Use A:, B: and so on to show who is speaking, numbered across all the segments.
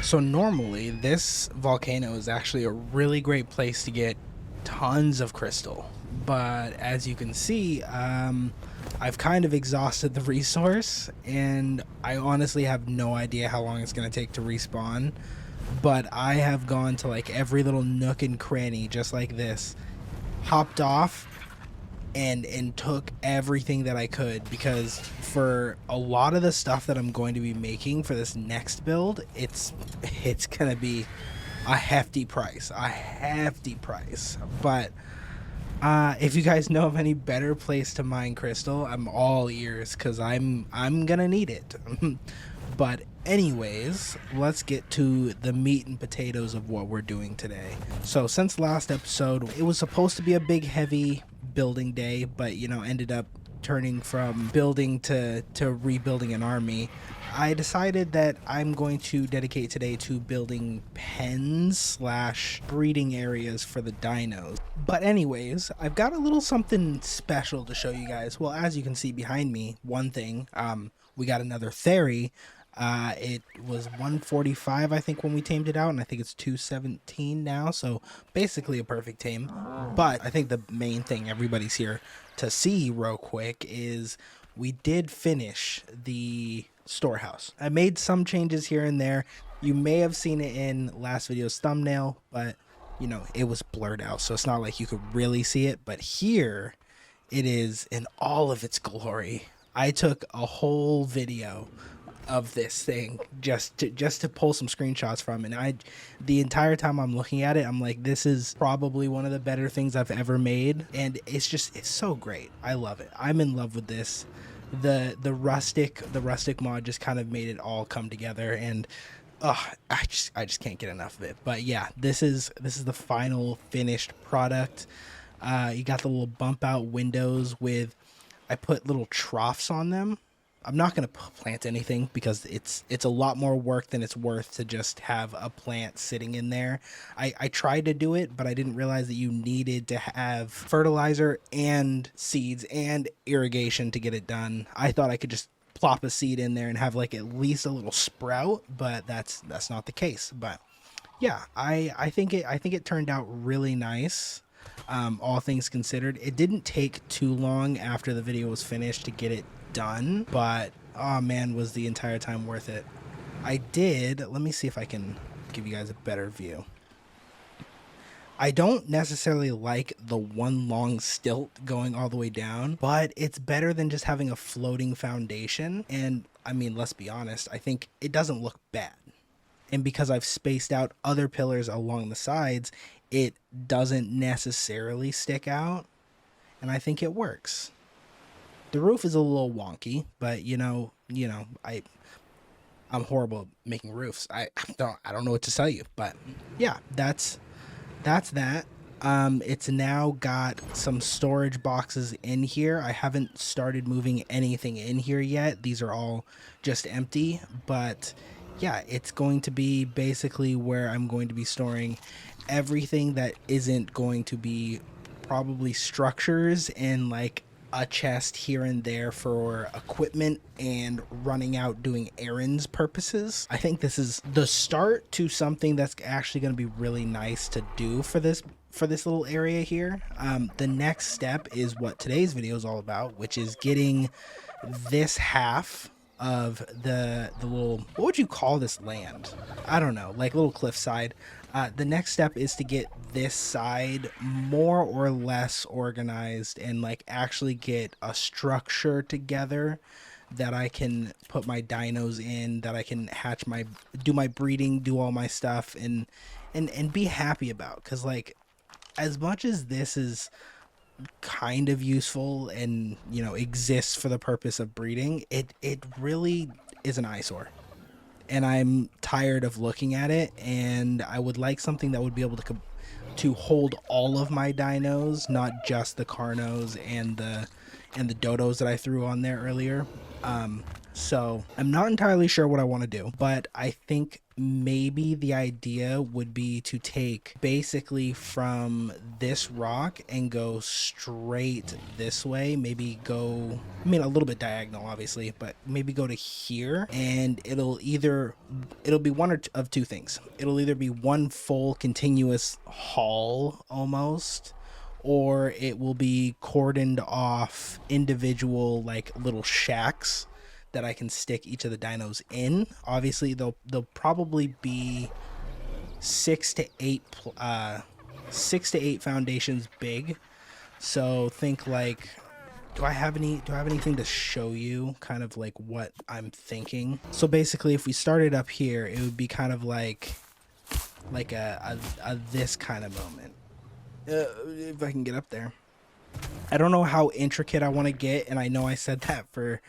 A: So normally this volcano is actually a really great place to get tons of crystal, but as you can see, I've kind of exhausted the resource, and I honestly have no idea how long it's going to take to respawn. But I have gone to like every little nook and cranny just like this, hopped off and took everything that I could, because for a lot of the stuff that I'm going to be making for this next build, it's gonna be a hefty price, but if you guys know of any better place to mine crystal, I'm all ears, because I'm gonna need it. But anyways, let's get to the meat and potatoes of what we're doing today. So since last episode, it was supposed to be a big heavy building day, but you know, ended up turning from building to rebuilding an army. I decided that I'm going to dedicate today to building pens / breeding areas for the dinos. But anyways, I've got a little something special to show you guys. Well, as you can see behind me, one thing, we got another Theory. It was 145, I think, when we tamed it out, and I think it's 217 now, so basically a perfect tame. But I think the main thing everybody's here to see real quick is we did finish the storehouse. I made some changes here and there. You may have seen it in last video's thumbnail, but you know, it was blurred out, so it's not like you could really see it. But here it is in all of its glory. I took a whole video of this thing just to pull some screenshots from, and the entire time I'm looking at it, I'm like, this is probably one of the better things I've ever made, and it's so great. I love it. I'm in love with this. The rustic mod just kind of made it all come together, and I just can't get enough of it. But yeah, this is the final finished product. You got the little bump out windows with, I put little troughs on them. I'm not going to plant anything because it's a lot more work than it's worth to just have a plant sitting in there. I tried to do it, but I didn't realize that you needed to have fertilizer and seeds and irrigation to get it done. I thought I could just plop a seed in there and have like at least a little sprout, but that's not the case. But yeah, I think it turned out really nice. All things considered, it didn't take too long after the video was finished to get it done, but oh man, was the entire time worth it. Let me see if I can give you guys a better view. I don't necessarily like the one long stilt going all the way down, but it's better than just having a floating foundation. And I mean, let's be honest, I think it doesn't look bad. And because I've spaced out other pillars along the sides, it doesn't necessarily stick out, and I think it works. The roof is a little wonky, but you know, I'm horrible at making roofs. I don't know what to tell you, but yeah, that's that. It's now got some storage boxes in here. I haven't started moving anything in here yet. These are all just empty, but yeah, it's going to be basically where I'm going to be storing everything that isn't going to be probably structures and like a chest here and there for equipment and running out doing errands purposes. I think this is the start to something that's actually going to be really nice to do for this little area here. The next step is what today's video is all about, which is getting this half of the little, what would you call this land? I don't know, like little cliffside. The next step is to get this side more or less organized and like actually get a structure together that I can put my dinos in, that I can do my breeding, do all my stuff and be happy about. Cause like, as much as this is kind of useful and, you know, exists for the purpose of breeding, it really is an eyesore. And I'm tired of looking at it, and I would like something that would be able to hold all of my dinos, not just the carnos and the dodos that I threw on there earlier. So I'm not entirely sure what I want to do, but I think maybe the idea would be to take basically from this rock and go straight this way. Maybe go, I mean, a little bit diagonal, obviously, but maybe go to here, and it'll be one of two things. It'll either be one full continuous hall almost, or it will be cordoned off individual like little shacks that I can stick each of the dinos in. Obviously, they'll probably be 6 to 8 foundations big. So think like, do I have anything to show you kind of like what I'm thinking? So basically, if we started up here, it would be kind of like a this kind of moment. If I can get up there. I don't know how intricate I want to get, and I know I said that for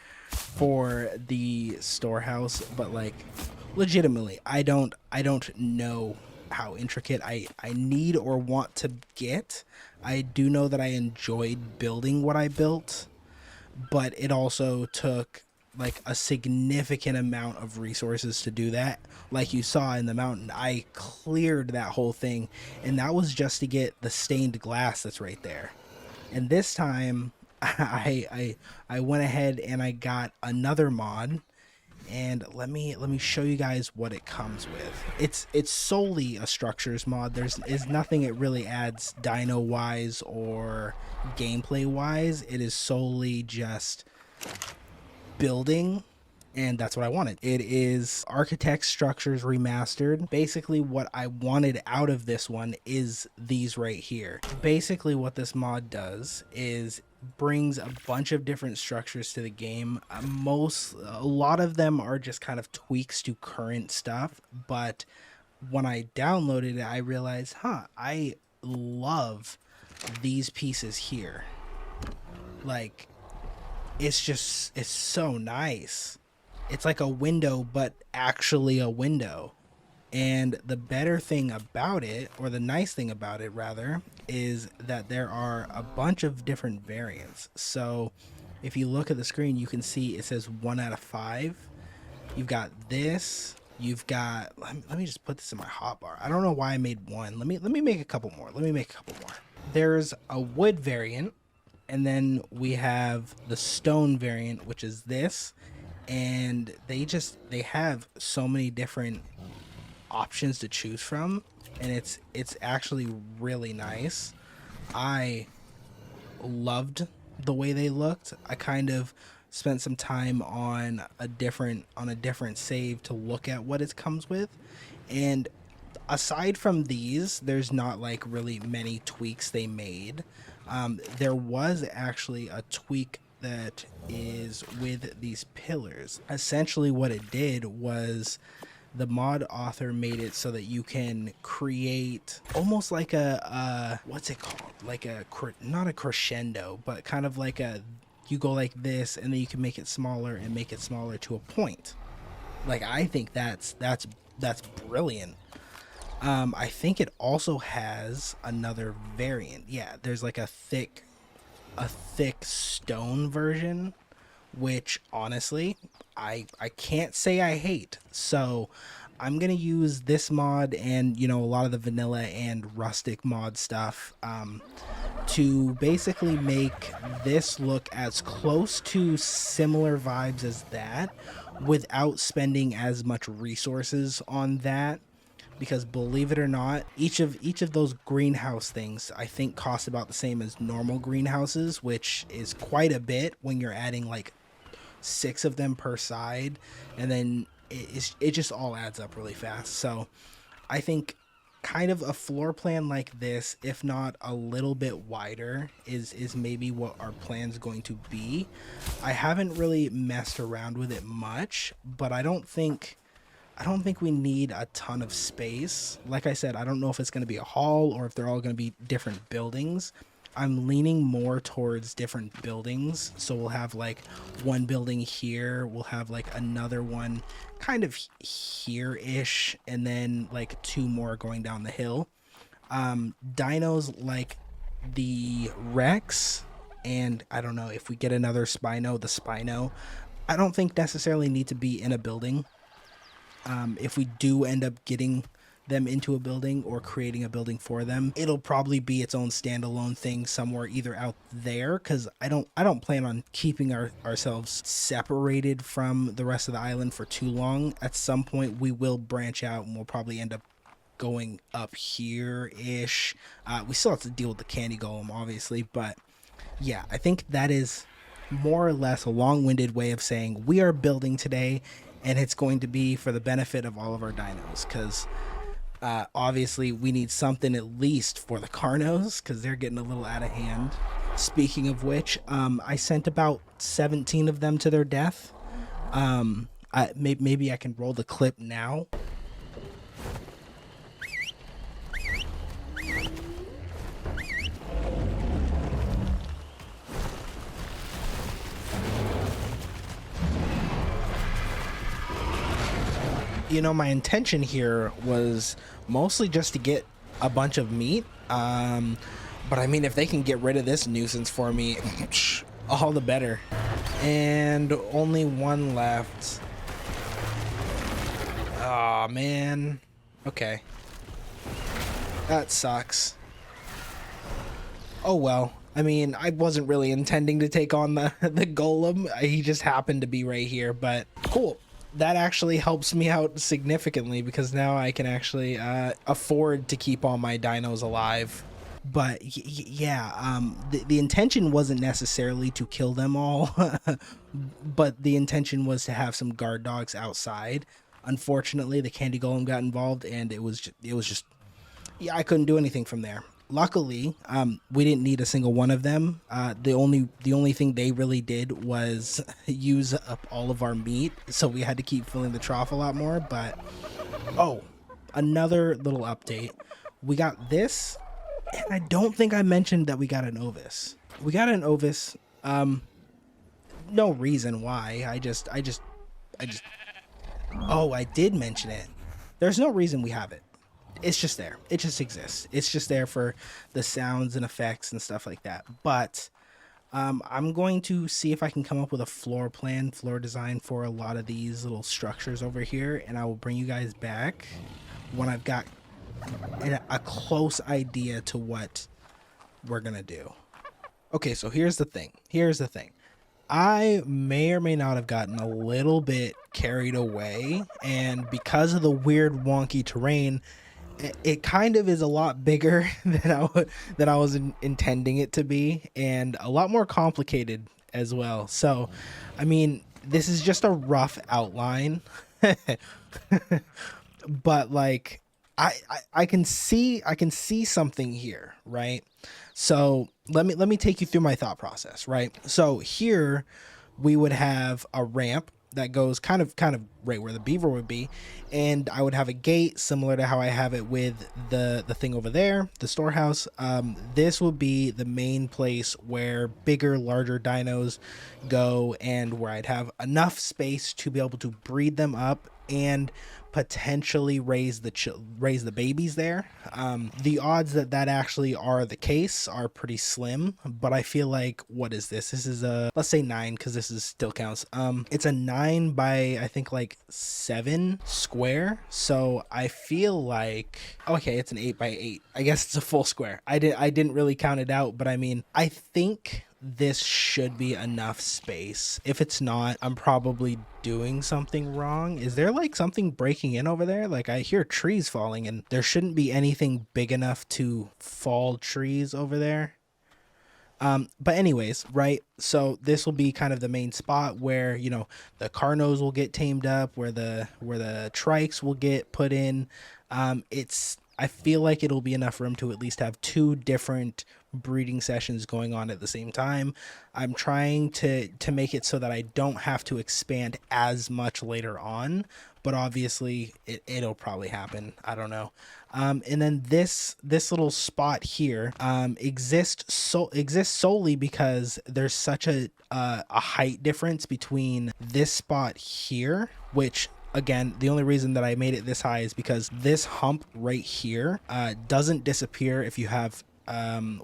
A: the storehouse, but like legitimately I don't know how intricate I need or want to get. I do know that I enjoyed building what I built, but it also took like a significant amount of resources to do that. Like you saw in the mountain, I cleared that whole thing, and that was just to get the stained glass that's right there. And this time I went ahead and I got another mod, and let me show you guys what it comes with. It's solely a structures mod. There's nothing it really adds dino wise or gameplay wise. It is solely just building, and that's what I wanted. It is Architect Structures Remastered. Basically what I wanted out of this one is these right here. Basically what this mod does is brings a bunch of different structures to the game. A lot of them are just kind of tweaks to current stuff, but when I downloaded it, I realized, I love these pieces here. Like, it's so nice. It's like a window, but actually a window. And the better thing about it, or the nice thing about it rather, is that there are a bunch of different variants. So if you look at the screen, you can see it says 1 out of 5. You've got this. You've got, let me just put this in my hotbar. I don't know why I made one. Let me make a couple more. There's a wood variant, and then we have the stone variant, which is this. And they have so many different options to choose from, and it's actually really nice. I loved the way they looked. I kind of spent some time on a different save to look at what it comes with, and aside from these, there's not like really many tweaks they made. There was actually a tweak that is with these pillars. Essentially what it did was the mod author made it so that you can create almost like a what's it called, like a, not a crescendo, but kind of like a, you go like this and then you can make it smaller and make it smaller to a point. Like, I think that's brilliant. I think it also has another variant. Yeah, there's like a thick stone version, which honestly I can't say I hate. So I'm gonna use this mod and, you know, a lot of the vanilla and rustic mod stuff to basically make this look as close to similar vibes as that without spending as much resources on that. Because believe it or not, each of those greenhouse things I think cost about the same as normal greenhouses, which is quite a bit when you're adding like 6 of them per side, and then it just all adds up really fast. So I think kind of a floor plan like this, if not a little bit wider, is maybe what our plan's going to be. I haven't really messed around with it much, but I don't think we need a ton of space. Like I said, I don't know if it's going to be a hall or if they're all going to be different buildings. I'm leaning more towards different buildings. So we'll have like one building here. We'll have like another one kind of here-ish. And then like 2 more going down the hill. Dinos like the Rex. And I don't know if we get another Spino, the Spino. I don't think necessarily need to be in a building. If we do end up getting them into a building or creating a building for them, it'll probably be its own standalone thing somewhere either out there, because I don't plan on keeping ourselves separated from the rest of the island for too long. At some point we will branch out and we'll probably end up going up here ish. We still have to deal with the candy golem obviously, but yeah, I think that is more or less a long-winded way of saying we are building today, and it's going to be for the benefit of all of our dinos, because obviously we need something at least for the Carnos, because they're getting a little out of hand. Speaking of which, I sent about 17 of them to their death. Maybe I can roll the clip now. You know, my intention here was mostly just to get a bunch of meat. But I mean, if they can get rid of this nuisance for me, all the better. And only one left. Aw, man. Okay. That sucks. Oh well. I mean, I wasn't really intending to take on the golem. He just happened to be right here, but cool. That actually helps me out significantly, because now I can actually afford to keep all my dinos alive. But yeah, the intention wasn't necessarily to kill them all, but the intention was to have some guard dogs outside. Unfortunately, the candy golem got involved, and it was just yeah, I couldn't do anything from there. Luckily, we didn't need a single one of them. The only thing they really did was use up all of our meat, so we had to keep filling the trough a lot more. But oh, another little update: we got this, and I don't think I mentioned that we got an Ovis. We got an Ovis. No reason why. I just. Oh, I did mention it. There's no reason we have it. It's just there. It just exists. It's just there for the sounds and effects and stuff like that. But I'm going to see if I can come up with a floor design for a lot of these little structures over here, and I will bring you guys back when I've got a close idea to what we're gonna do. Okay, so here's the thing. I may or may not have gotten a little bit carried away, and because of the weird wonky terrain, it kind of is a lot bigger than I was intending it to be, and a lot more complicated as well. So, I mean, this is just a rough outline, but like, I can see something here, right? So let me take you through my thought process, right? So here we would have a ramp that goes kind of right where the beaver would be, and I would have a gate similar to how I have it with the thing over there, the storehouse. This would be the main place where bigger, larger dinos go, and where I'd have enough space to be able to breed them up and potentially raise the babies there. The odds that actually are the case are pretty slim, but I feel like, what is this? This is a, let's say 9, because this is still counts. It's a 9 by I think like 7 square, so I feel like, okay, it's an 8 by 8. I guess it's a full square. I didn't really count it out, but I mean, I think this should be enough space. If it's not, I'm probably doing something wrong. Is there like something breaking in over there? Like, I hear trees falling, and there shouldn't be anything big enough to fall trees over there. But anyways, right, so this will be kind of the main spot where, you know, the Carnos will get tamed up, where the trikes will get put in. I feel like it'll be enough room to at least have 2 different breeding sessions going on at the same time. I'm trying to make it so that I don't have to expand as much later on, but obviously it'll probably happen. I don't know. And then this little spot here exists solely because there's such a height difference between this spot here, which, again, the only reason that I made it this high is because this hump right here doesn't disappear if you have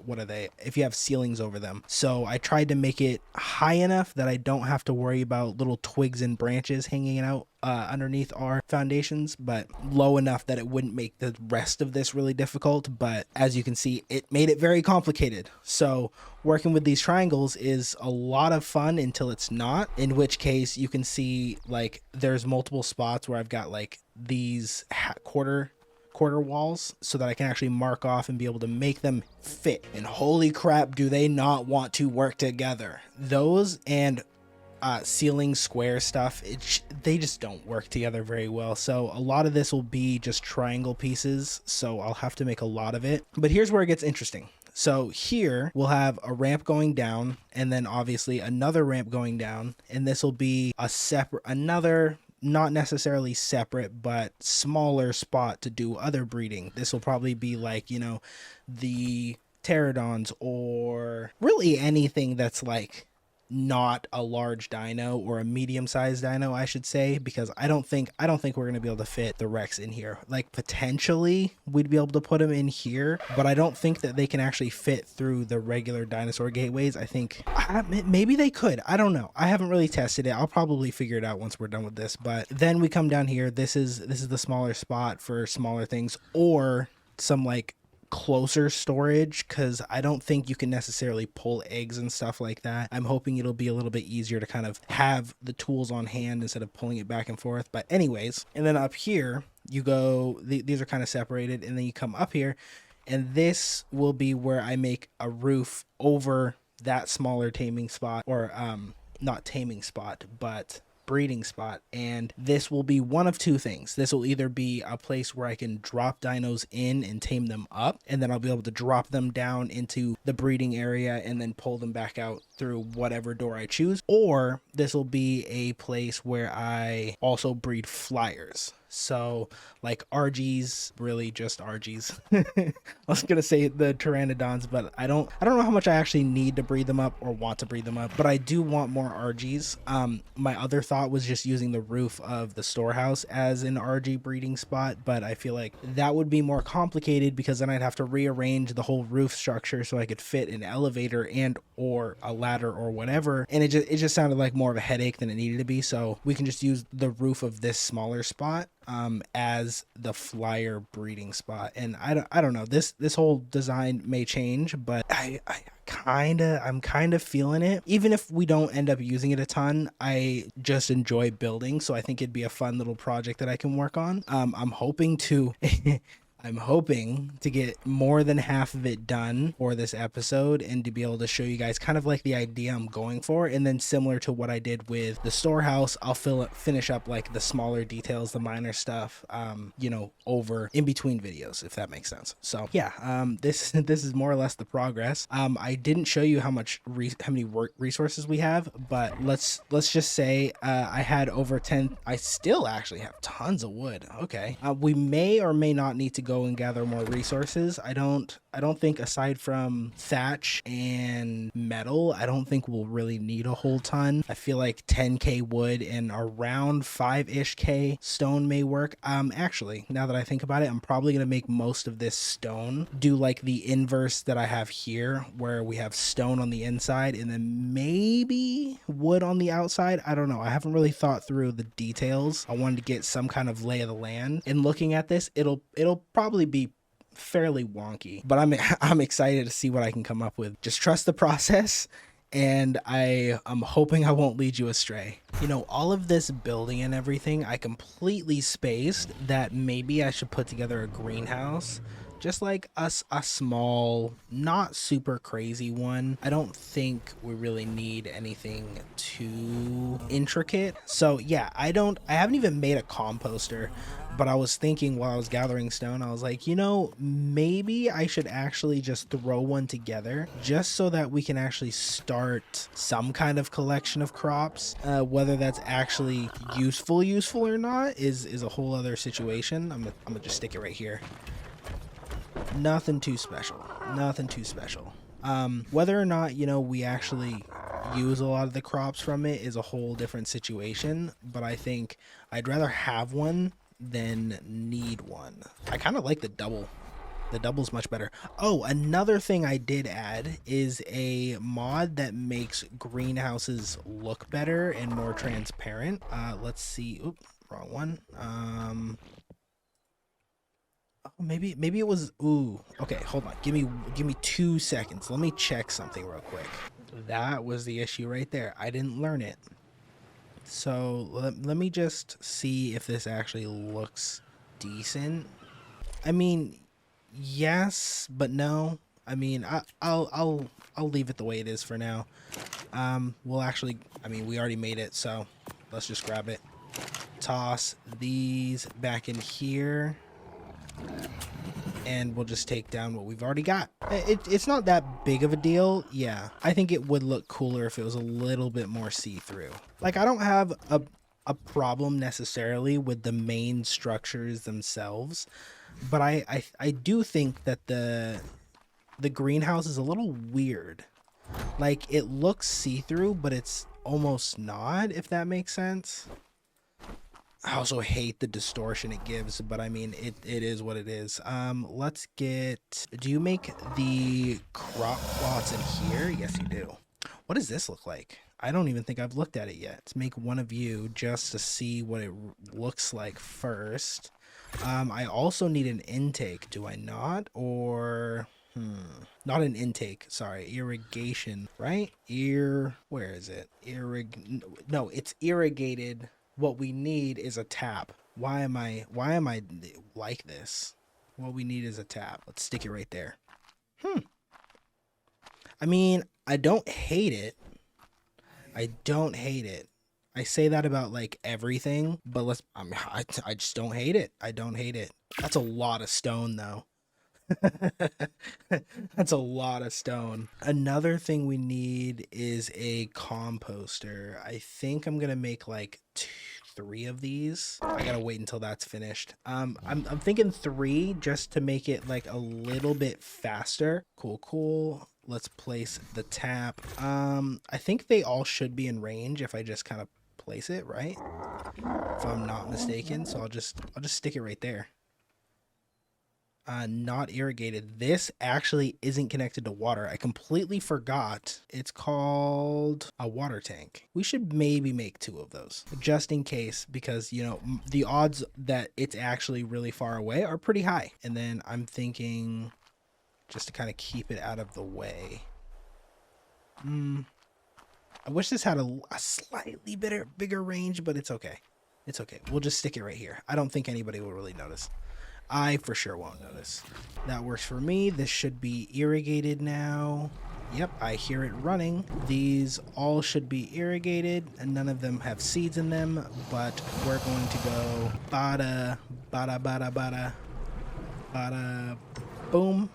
A: what are they? If you have ceilings over them. So I tried to make it high enough that I don't have to worry about little twigs and branches hanging out underneath our foundations, but low enough that it wouldn't make the rest of this really difficult. But as you can see, it made it very complicated. So working with these triangles is a lot of fun until it's not, in which case you can see like there's multiple spots where I've got like these quarter walls so that I can actually mark off and be able to make them fit. And holy crap, do they not want to work together. Those and ceiling square stuff, they just don't work together very well. So a lot of this will be just triangle pieces, so I'll have to make a lot of it. But here's where it gets interesting. So here we'll have a ramp going down, and then obviously another ramp going down, and this will be a another not necessarily separate but smaller spot to do other breeding. This will probably be like, you know, the pterodons or really anything that's like not a large dino, or a medium-sized dino I should say, because I don't think we're going to be able to fit the Rex in here. Like potentially we'd be able to put them in here, but I don't think that they can actually fit through the regular dinosaur gateways. I think maybe they could, I don't know, I haven't really tested it. I'll probably figure it out once we're done with this. But then we come down here, this is the smaller spot for smaller things, or some like closer storage, because I don't think you can necessarily pull eggs and stuff like that. I'm hoping it'll be a little bit easier to kind of have the tools on hand instead of pulling it back and forth. But anyways, and then up here you go, these are kind of separated, and then you come up here, and this will be where I make a roof over that smaller taming spot, or not taming spot, but breeding spot. And this will be one of two things. This will either be a place where I can drop dinos in and tame them up, and then I'll be able to drop them down into the breeding area and then pull them back out through whatever door I choose, or this will be a place where I also breed flyers. So like RGs, really just RGs. I was gonna say the pteranodons, but I don't know how much I actually need to breed them up or want to breed them up, but I do want more RGs. My other thought was just using the roof of the storehouse as an RG breeding spot, but I feel like that would be more complicated because then I'd have to rearrange the whole roof structure so I could fit an elevator and or a ladder or whatever, and it just sounded like more of a headache than it needed to be. So we can just use the roof of this smaller spot as the flyer breeding spot. And I don't know, this whole design may change, but I'm kind of feeling it. Even if we don't end up using it a ton, I just enjoy building, so I think it'd be a fun little project that I can work on. I'm hoping to I'm hoping to get more than half of it done for this episode and to be able to show you guys kind of like the idea I'm going for. And then similar to what I did with the storehouse, I'll finish up like the smaller details, the minor stuff, you know, over in between videos, if that makes sense. So yeah, this is more or less the progress. I didn't show you how many work resources we have, but let's just say I had over 10. I still actually have tons of wood. Okay, we may or may not need to go and gather more resources. I don't think, aside from thatch and metal, I don't think we'll really need a whole ton. I feel like 10k wood and around 5-ish k stone may work. Actually, now that I think about it, I'm probably gonna make most of this stone, do like the inverse that I have here, where we have stone on the inside and then maybe wood on the outside. I don't know, I haven't really thought through the details. I wanted to get some kind of lay of the land, and looking at this, it'll probably be fairly wonky, but I'm excited to see what I can come up with. Just trust the process, and I'm hoping I won't lead you astray. You know, all of this building and everything, I completely spaced that maybe I should put together a greenhouse, just like a small, not super crazy one. I don't think we really need anything too intricate. So yeah, I haven't even made a composter, but I was thinking while I was gathering stone, I was like, you know, maybe I should actually just throw one together just so that we can actually start some kind of collection of crops. Whether that's actually useful or not is a whole other situation. I'm gonna just stick it right here. Nothing too special. Whether or not, you know, we actually use a lot of the crops from it is a whole different situation, but I think I'd rather have one than need one. I kind of like the double The double's much better. Oh, another thing I did add is a mod that makes greenhouses look better and more transparent. Let's see. Oop, wrong one. Oh, maybe it was. Ooh. Okay, hold on. Give me 2 seconds. Let me check something real quick. That was the issue right there. I didn't learn it. So let me just see if this actually looks decent. I mean, yes, but no. I mean, I'll leave it the way it is for now. We'll actually, I mean, we already made it, so let's just grab it. Toss these back in here, and we'll just take down what we've already got. It's not that big of a deal. Yeah, I think it would look cooler if it was a little bit more see-through. Like, I don't have a problem necessarily with the main structures themselves, but I do think that the greenhouse is a little weird. Like, it looks see-through, but it's almost not, if that makes sense. I also hate the distortion it gives, but I mean, it is what it is. Let's get... Do you make the crop plots in here? Yes, you do. What does this look like? I don't even think I've looked at it yet. Let's make one of you just to see what it looks like first. I also need an intake, do I not? Or... not an intake, sorry, irrigation, right? Where is it? No, it's irrigated. What we need is a tap. Why am I like this? What we need is a tap. Let's stick it right there. I mean, I don't hate it. I don't hate it. I say that about like everything, but I just don't hate it. I don't hate it. That's a lot of stone though. That's a lot of stone. Another thing we need is a composter. I think I'm gonna make like 3 of these. I gotta wait until that's finished. I'm thinking 3 just to make it like a little bit faster. Cool. Let's place the tap. I think they all should be in range if I just kind of place it, right? If I'm not mistaken. So I'll just stick it right there. Not irrigated. This actually isn't connected to water. I completely forgot. It's called a water tank. We should maybe make 2 of those just in case, because you know the odds that it's actually really far away are pretty high. And then I'm thinking just to kind of keep it out of the way. I wish this had a slightly bigger range, but it's okay. It's okay. We'll just stick it right here. I don't think anybody will really notice. I for sure won't notice. That works for me. This should be irrigated now. Yep, I hear it running. These all should be irrigated, and none of them have seeds in them, but we're going to go bada boom,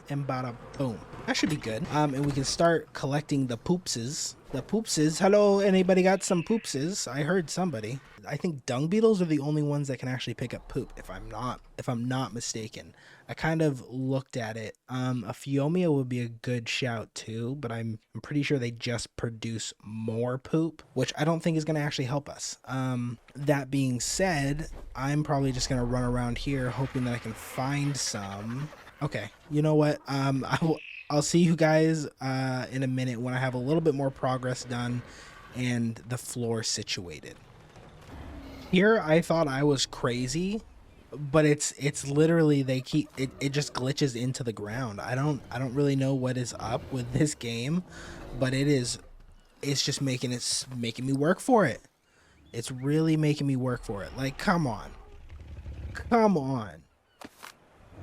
A: and bada boom. That should be good. And we can start collecting the poopses. The poopses. Hello, anybody got some poopses? I heard somebody. I think dung beetles are the only ones that can actually pick up poop, if I'm not mistaken. I kind of looked at it. A Phiomia would be a good shout too, but I'm pretty sure they just produce more poop, which I don't think is going to actually help us. That being said, I'm probably just going to run around here hoping that I can find some. Okay, you know what? I'll see you guys in a minute when I have a little bit more progress done and the floor situated. Here I thought I was crazy, but it's literally it just glitches into the ground. I don't really know what is up with this game, but it's just making me work for it. It's really making me work for it. Like, come on.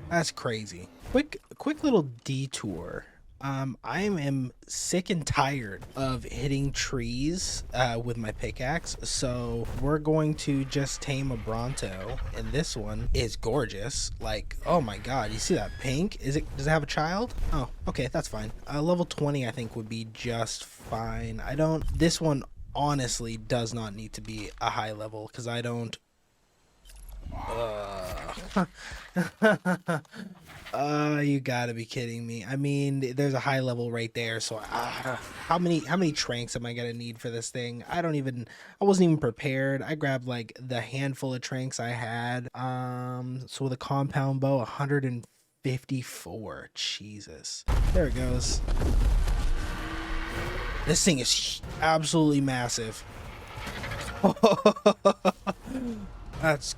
A: That's crazy. Quick little detour. I am sick and tired of hitting trees with my pickaxe, so we're going to just tame a Bronto, and this one is gorgeous. Like, oh my god, you see that pink? Does it have a child? Oh, okay, that's fine. Level 20 I think would be just fine. This one honestly does not need to be a high level, because I don't You gotta be kidding me. I mean, there's a high level right there. So, how many tranks am I gonna need for this thing? I wasn't even prepared. I grabbed like the handful of tranks I had. So with a compound bow, 154. Jesus. There it goes. This thing is absolutely massive. That's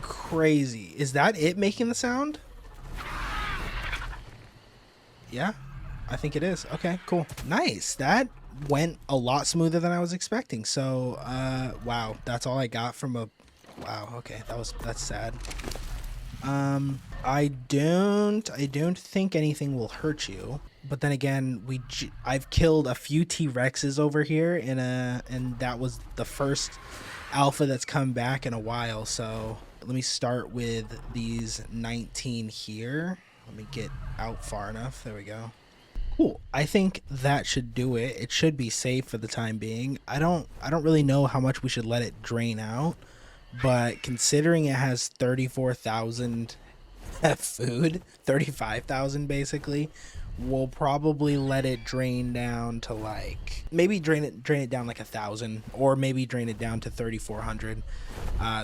A: crazy. Is that it making the sound? Yeah, I think it is. Okay, cool. Nice. That went a lot smoother than I was expecting. So, wow, that's all I got from a... Wow, okay, that's sad. I don't think anything will hurt you. But then again, I've killed a few T-Rexes over here and that was the first alpha that's come back in a while. So let me start with these 19 here. Let me get out far enough. There we go. Cool. I think that should do it. It should be safe for the time being. I don't really know how much we should let it drain out, but considering it has 34,000 food, 35,000 basically, we'll probably let it drain down to like maybe drain it down like 1,000, or maybe drain it down to 3,400.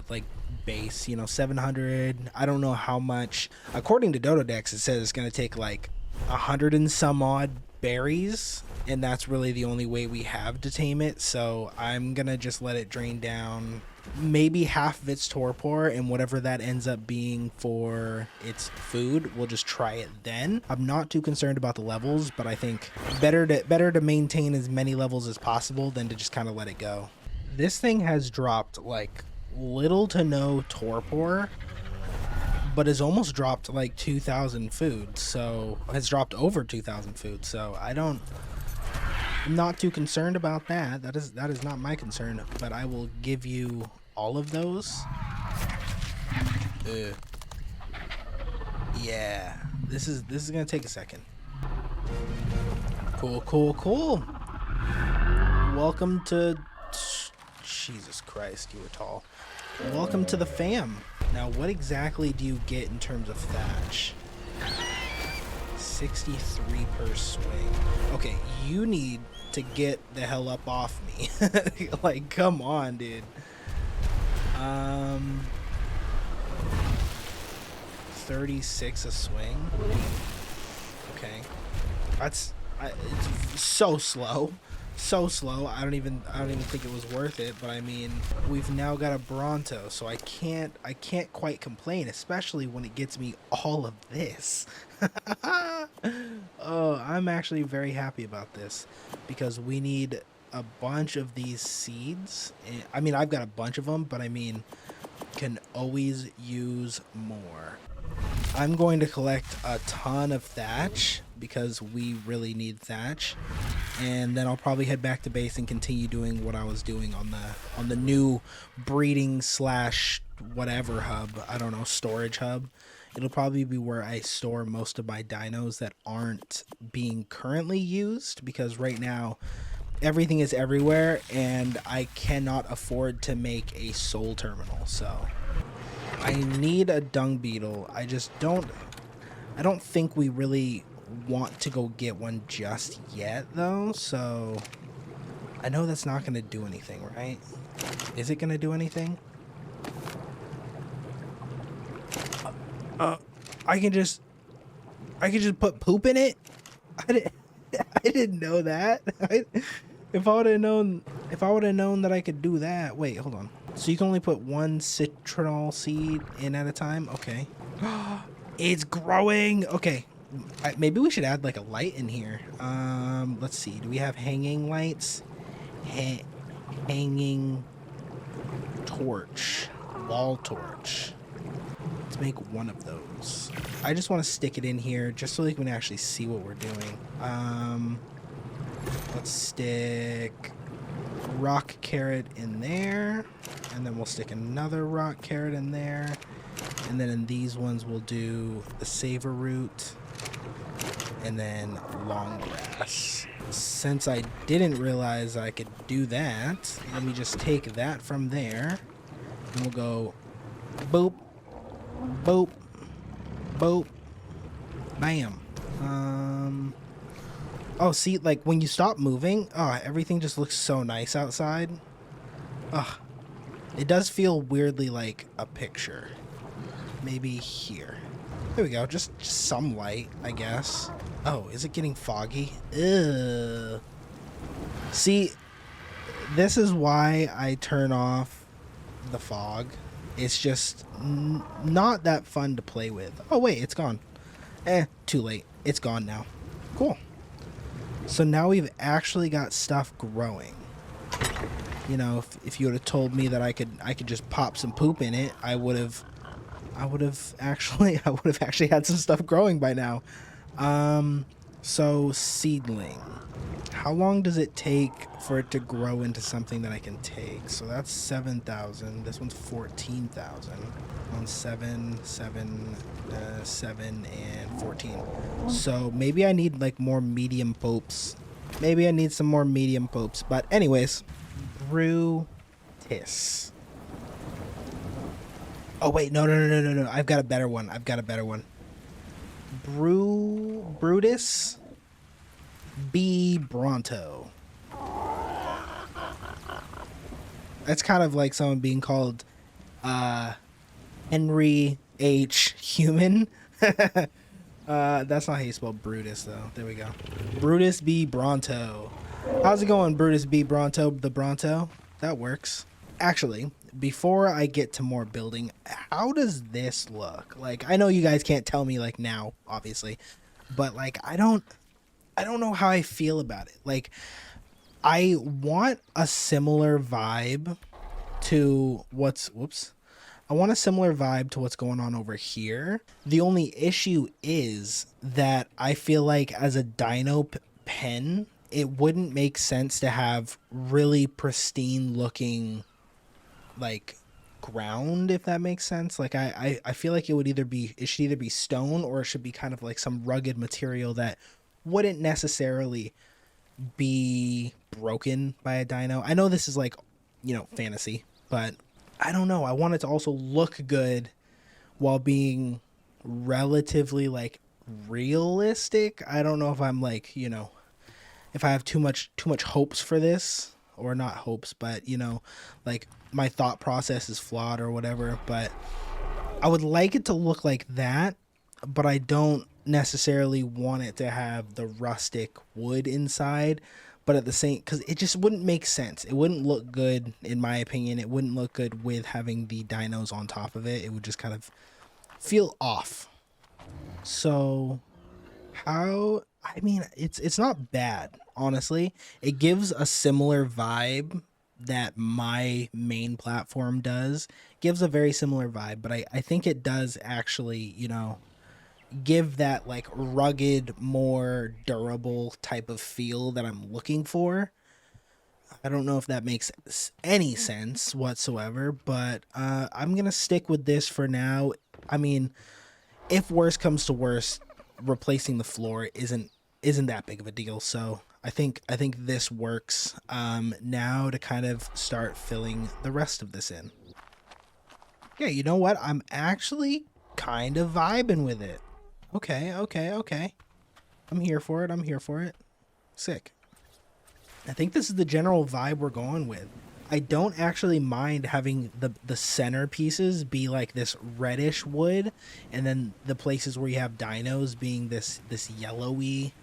A: Like base, 700. I don't know how much. According to Dododex, it says it's gonna take like 100 and some odd berries, and that's really the only way we have to tame it. So I'm gonna just let it drain down maybe half of its torpor, and whatever that ends up being for its food, we'll just try it then. I'm not too concerned about the levels, but I think better to maintain as many levels as possible than to just kind of let it go. This thing has dropped like little to no torpor, but has almost dropped like 2,000 food. So has dropped over 2,000 food. So I'm not too concerned about that. That is not my concern. But I will give you all of those. Yeah, this is gonna take a second. Cool. Welcome to... Jesus Christ, you were tall. Welcome to the fam. Now, what exactly do you get in terms of thatch? 63 per swing. Okay, you need to get the hell up off me. Like, come on, dude. 36 a swing. Okay, it's so slow. I don't even think it was worth it. But I mean, we've now got a Bronto, so I can't quite complain, especially when it gets me all of this. Oh, I'm actually very happy about this, because we need a bunch of these seeds. I mean, I've got a bunch of them, but I mean, can always use more. I'm going to collect a ton of thatch because we really need thatch, and then I'll probably head back to base and continue doing what I was doing on the new breeding / whatever hub. I don't know, storage hub. It'll probably be where I store most of my dinos that aren't being currently used, because right now everything is everywhere and I cannot afford to make a soul terminal. So I need a dung beetle. I don't think we really want to go get one just yet though. So I know that's not going to do anything, right? Is it going to do anything? I can just put poop in it. I didn't know that. If I would have known that I could do that. Wait, hold on. So you can only put one citronal seed in at a time. Okay. It's growing. Okay. Maybe we should add like a light in here. Let's see. Do we have hanging lights? Hanging torch. Wall torch. Let's make one of those. I just want to stick it in here just so they can actually see what we're doing. Let's stick rock carrot in there, and then we'll stick another rock carrot in there, and then in these ones we'll do the savor root and then long grass. Since I didn't realize I could do that, let me just take that from there and we'll go boop, boop, boop, Bam. Oh, see, like when you stop moving, oh, everything just looks so nice outside. Ugh. It does feel weirdly like a picture. Maybe here. There we go. Just some light, I guess. Oh, is it getting foggy? Ugh. See, this is why I turn off the fog. It's just not that fun to play with. Oh, wait, it's gone. Too late. It's gone now. Cool. So now we've actually got stuff growing. You know, if you would have told me that I could just pop some poop in it, I would have actually had some stuff growing by now. So seedling. How long does it take for it to grow into something that I can take? So that's 7,000. This one's 14,000. On 7, and 14. So maybe I need like more medium popes. Maybe I need some more medium popes. But anyways, Brutus. Oh wait, no. I've got a better one. Brutus B. Bronto. That's kind of like someone being called Henry H. Human. That's not how you spell Brutus, though. There we go. Brutus B. Bronto. How's it going, Brutus B. Bronto? The Bronto? That works. Actually, before I get to more building, how does this look? Like, I know you guys can't tell me, like, now, obviously. But, like, I don't know how I feel about it. Like, I want a similar vibe to I want a similar vibe to what's going on over here. The only issue is that I feel like as a dino pen, it wouldn't make sense to have really pristine looking, like, ground, if that makes sense. Like, I feel like it should either be stone or it should be kind of like some rugged material that wouldn't necessarily be broken by a dino. I know this is like, you know, fantasy, but I don't know. I want it to also look good while being relatively like realistic. I don't know if I'm like, you know, if I have too much hopes for this, or not hopes, but you know, like my thought process is flawed or whatever. But I would like it to look like that, but I don't necessarily want it to have the rustic wood inside. But at the same, because it just wouldn't make sense. It wouldn't look good, in my opinion. It wouldn't look good with having the dinos on top of it. It would just kind of feel off. So, I mean, it's not bad, honestly. It gives a similar vibe that my main platform does. It gives a very similar vibe, but I think it does actually, you know, give that like rugged, more durable type of feel that I'm looking for. I don't know if that makes any sense whatsoever, but I'm gonna stick with this for now. I mean, if worse comes to worse, replacing the floor isn't that big of a deal. So I think this works. Now to kind of start filling the rest of this in. Yeah, you know what? I'm actually kind of vibing with it. Okay. I'm here for it. Sick. I think this is the general vibe we're going with. I don't actually mind having the center pieces be like this reddish wood, and then the places where you have dinos being this yellowy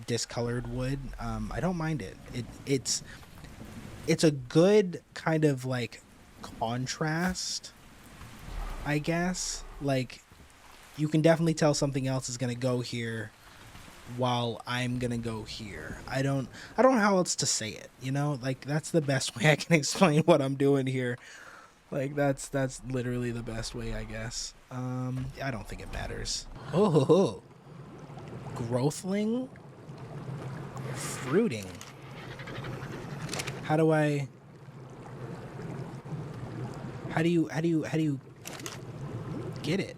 A: discolored wood. I don't mind it. It's a good kind of like contrast, I guess. Like, you can definitely tell something else is gonna go here while I'm gonna go here. I don't know how else to say it, you know? Like, that's the best way I can explain what I'm doing here. Like, that's literally the best way, I guess. I don't think it matters. Oh, growthling, fruiting. How do you get it?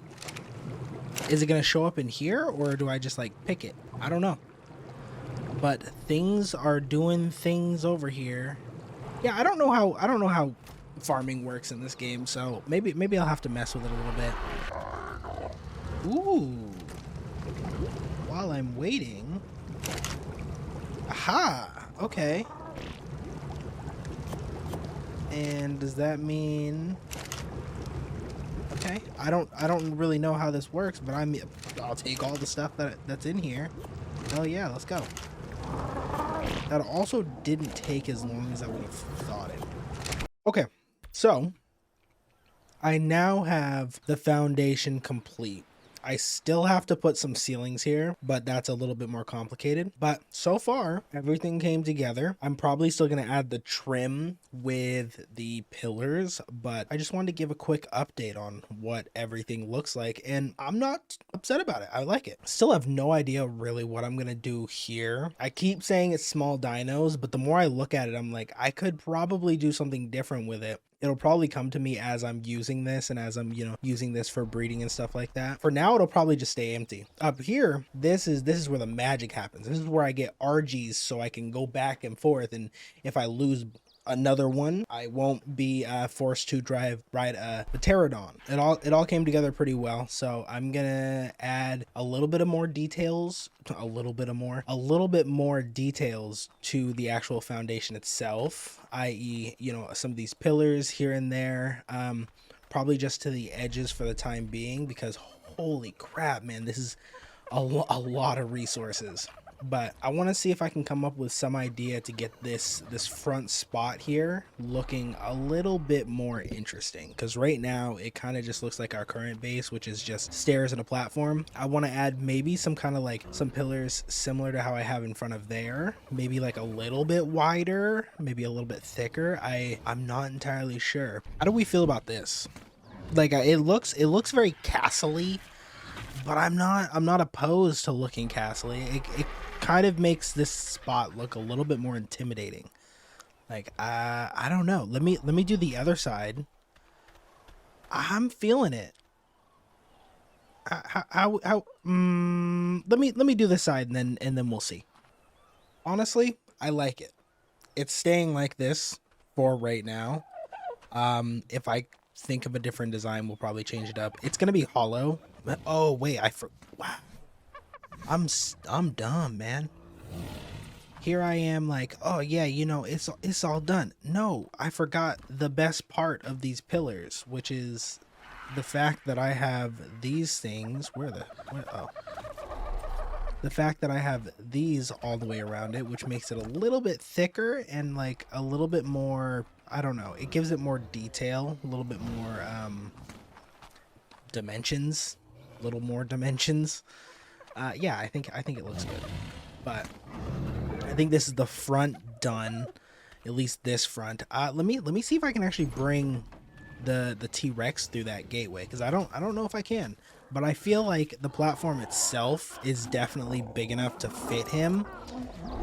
A: Is it gonna show up in here, or do I just like pick it? I don't know. But things are doing things over here. Yeah, I don't know how farming works in this game, so maybe I'll have to mess with it a little bit. Ooh. while I'm waiting... Aha! Okay. And does that mean... Okay, I don't really know how this works, but I'll take all the stuff that's in here. Hell yeah, let's go. That also didn't take as long as I would have thought it. Okay, so I now have the foundation complete. I still have to put some ceilings here, but that's a little bit more complicated. But so far, everything came together. I'm probably still going to add the trim with the pillars, but I just wanted to give a quick update on what everything looks like, and I'm not upset about it. I like it. Still have no idea really what I'm going to do here. I keep saying it's small dinos, but the more I look at it, I'm like, I could probably do something different with it. It'll probably come to me as I'm using this and as I'm, using this for breeding and stuff like that. For now, it'll probably just stay empty. Up here, this is where the magic happens. This is where I get RGs so I can go back and forth. And if I lose another one, I won't be forced to ride a pterodon. It all came together pretty well. So I'm gonna add a little bit more details to the actual foundation itself, i.e., some of these pillars here and there, probably just to the edges for the time being, because holy crap, man, this is a lot of resources. But I want to see if I can come up with some idea to get this front spot here looking a little bit more interesting, because right now it kind of just looks like our current base, which is just stairs and a platform. I want to add maybe some kind of like some pillars similar to how I have in front of there, maybe like a little bit wider, maybe a little bit thicker. I'm not entirely sure. How do we feel about this? Like it looks very castle-y, but I'm not opposed to looking castle-y. It kind of makes this spot look a little bit more intimidating. Like I don't know. Let me do the other side. I'm feeling it. Let me do this side and then we'll see. Honestly, I like it. It's staying like this for right now. If I think of a different design, we'll probably change it up. It's gonna be hollow. Oh wait, wow. I'm dumb, man. Here I am like, oh yeah, it's all done. No, I forgot the best part of these pillars, which is the fact that I have these things. The fact that I have these all the way around it, which makes it a little bit thicker and like a little bit more, I don't know, it gives it more detail, a little bit more dimensions, yeah, I think it looks good. But I think this is the front done, at least this front. Let me see if I can actually bring the T-Rex through that gateway, because I don't know if I can, but I feel like the platform itself is definitely big enough to fit him.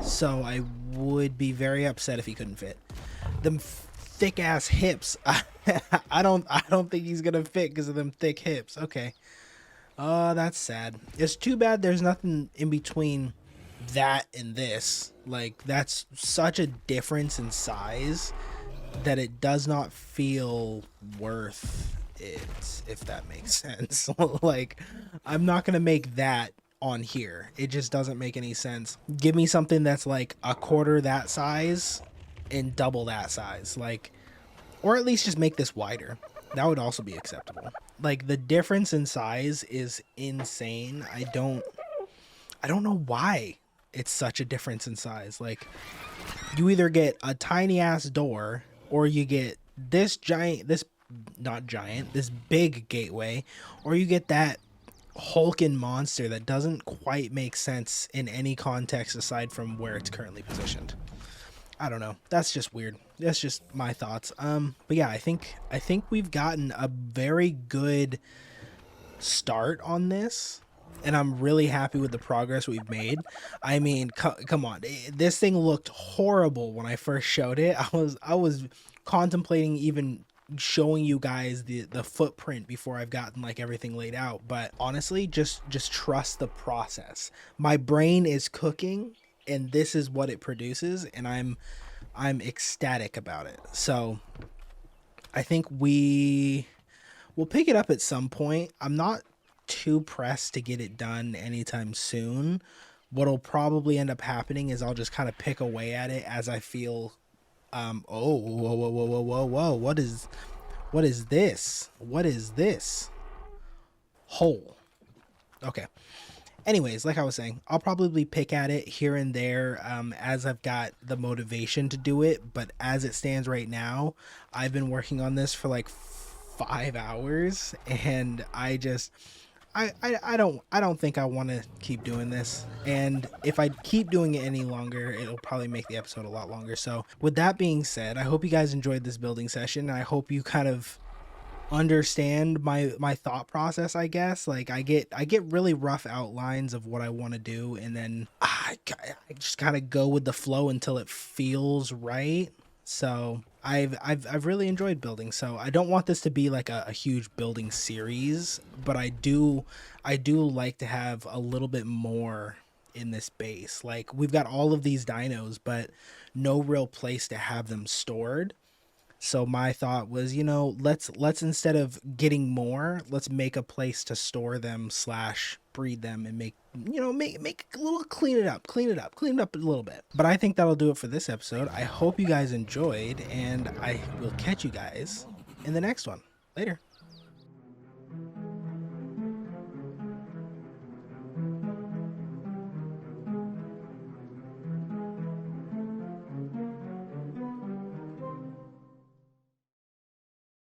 A: So I would be very upset if he couldn't fit. Them thick ass hips. I don't think he's gonna fit because of them thick hips. Okay. Oh, that's sad. It's too bad there's nothing in between that and this. Like, that's such a difference in size that it does not feel worth it, if that makes sense. Like, I'm not gonna make that on here. It just doesn't make any sense. Give me something that's like a quarter that size and double that size, like, or at least just make this wider. That would also be acceptable. Like, the difference in size is insane. I don't know why it's such a difference in size. Like, you either get a tiny ass door or you get this big gateway, or you get that hulking monster that doesn't quite make sense in any context aside from where it's currently positioned. I don't know. That's just weird. That's just my thoughts. But yeah, I think we've gotten a very good start on this, and I'm really happy with the progress we've made. I mean, come on. This thing looked horrible when I first showed it. I was contemplating even showing you guys the footprint before I've gotten like everything laid out, but honestly, just trust the process. My brain is cooking and this is what it produces, and I'm ecstatic about it. So I think we'll pick it up at some point. I'm not too pressed to get it done anytime soon. What'll probably end up happening is I'll just kind of pick away at it as I feel. Oh, whoa, whoa, whoa, whoa, whoa, whoa! What is this? What is this? Hole. Okay. Anyways, like I was saying, I'll probably pick at it here and there as I've got the motivation to do it. But as it stands right now, I've been working on this for like 5 hours, and I don't think I want to keep doing this. And if I keep doing it any longer, it'll probably make the episode a lot longer. So with that being said, I hope you guys enjoyed this building session. I hope you kind of understand my thought process, I guess. Like I get really rough outlines of what I want to do, and then I just kind of go with the flow until it feels right. So I've really enjoyed building. So I don't want this to be like a huge building series, but I do like to have a little bit more in this base. Like we've got all of these dinos, but no real place to have them stored. So my thought was, let's instead of getting more, let's make a place to store them / breed them and make a little, clean it up a little bit. But I think that'll do it for this episode. I hope you guys enjoyed, and I will catch you guys in the next one. Later.